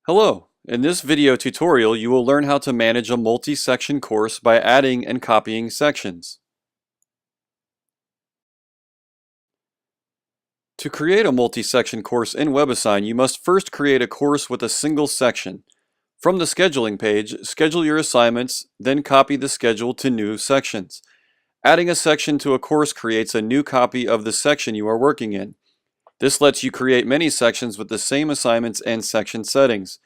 Hello! In this video tutorial, you will learn how to manage a multi-section course by adding and copying sections. To create a multi-section course in WebAssign, you must first create a course with a single section. From the scheduling page, schedule your assignments, then copy the schedule to new sections. Adding a section to a course creates a new copy of the section you are working in. This lets you create many sections with the same assignments and section settings.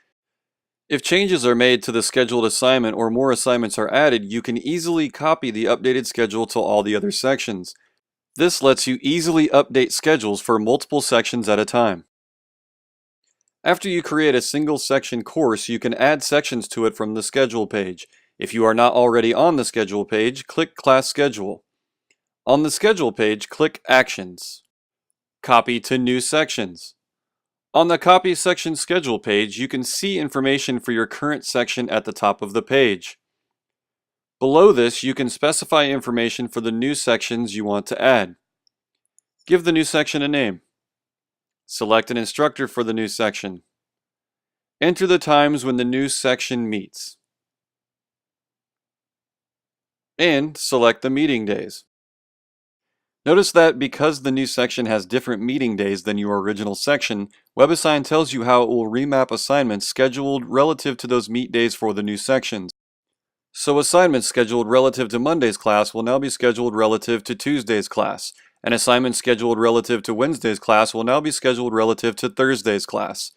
If changes are made to the scheduled assignment or more assignments are added, you can easily copy the updated schedule to all the other sections. This lets you easily update schedules for multiple sections at a time. After you create a single section course, you can add sections to it from the schedule page. If you are not already on the schedule page, click Class Schedule. On the schedule page, click Actions. Copy to new sections. On the Copy Section Schedule page, you can see information for your current section at the top of the page. Below this, you can specify information for the new sections you want to add. Give the new section a name. Select an instructor for the new section. Enter the times when the new section meets. And select the meeting days. Notice that because the new section has different meeting days than your original section, WebAssign tells you how it will remap assignments scheduled relative to those meet days for the new sections. So assignments scheduled relative to Monday's class will now be scheduled relative to Tuesday's class, and assignments scheduled relative to Wednesday's class will now be scheduled relative to Thursday's class.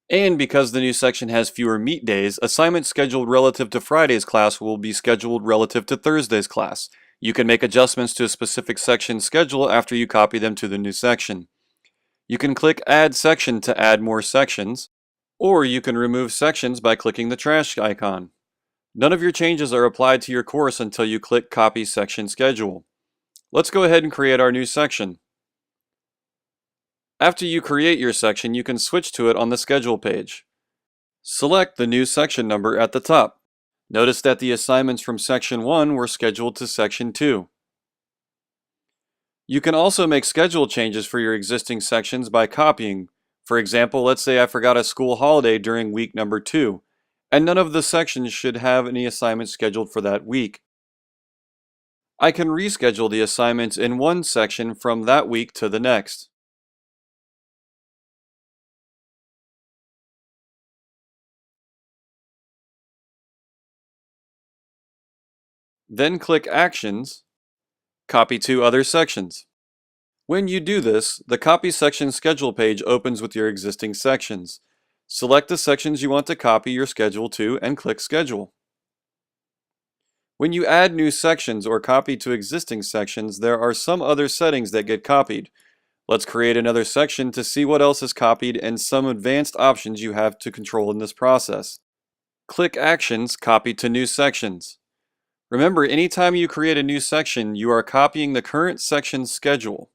And because the new section has fewer meet days, assignments scheduled relative to Friday's class will be scheduled relative to Thursday's class. You can make adjustments to a specific section schedule after you copy them to the new section. You can click Add Section to add more sections, or you can remove sections by clicking the trash icon. None of your changes are applied to your course until you click Copy Section Schedule. Let's go ahead and create our new section. After you create your section, you can switch to it on the schedule page. Select the new section number at the top. Notice that the assignments from Section 1 were scheduled to Section 2. You can also make schedule changes for your existing sections by copying. For example, let's say I forgot a school holiday during week number 2, and none of the sections should have any assignments scheduled for that week. I can reschedule the assignments in one section from that week to the next. Then click Actions, Copy to other sections. When you do this, the Copy Section Schedule page opens with your existing sections. Select the sections you want to copy your schedule to and click Schedule. When you add new sections or copy to existing sections, there are some other settings that get copied. Let's create another section to see what else is copied and some advanced options you have to control in this process. Click Actions, Copy to new sections. Remember, anytime you create a new section, you are copying the current section's schedule.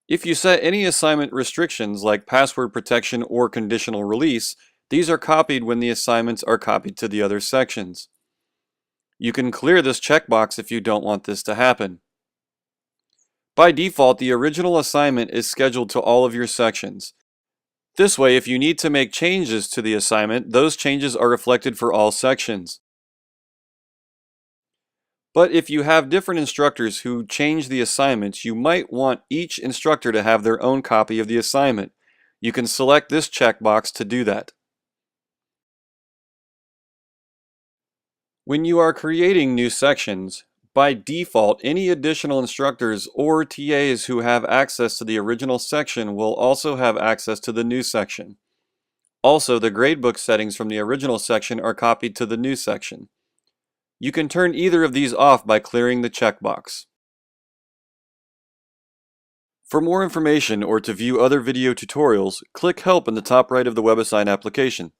If you set any assignment restrictions like password protection or conditional release, these are copied when the assignments are copied to the other sections. You can clear this checkbox if you don't want this to happen. By default, the original assignment is scheduled to all of your sections. This way, if you need to make changes to the assignment, those changes are reflected for all sections. But if you have different instructors who change the assignments, you might want each instructor to have their own copy of the assignment. You can select this checkbox to do that. When you are creating new sections, by default, any additional instructors or TAs who have access to the original section will also have access to the new section. Also, the gradebook settings from the original section are copied to the new section. You can turn either of these off by clearing the checkbox. For more information or to view other video tutorials, click Help in the top right of the WebAssign application.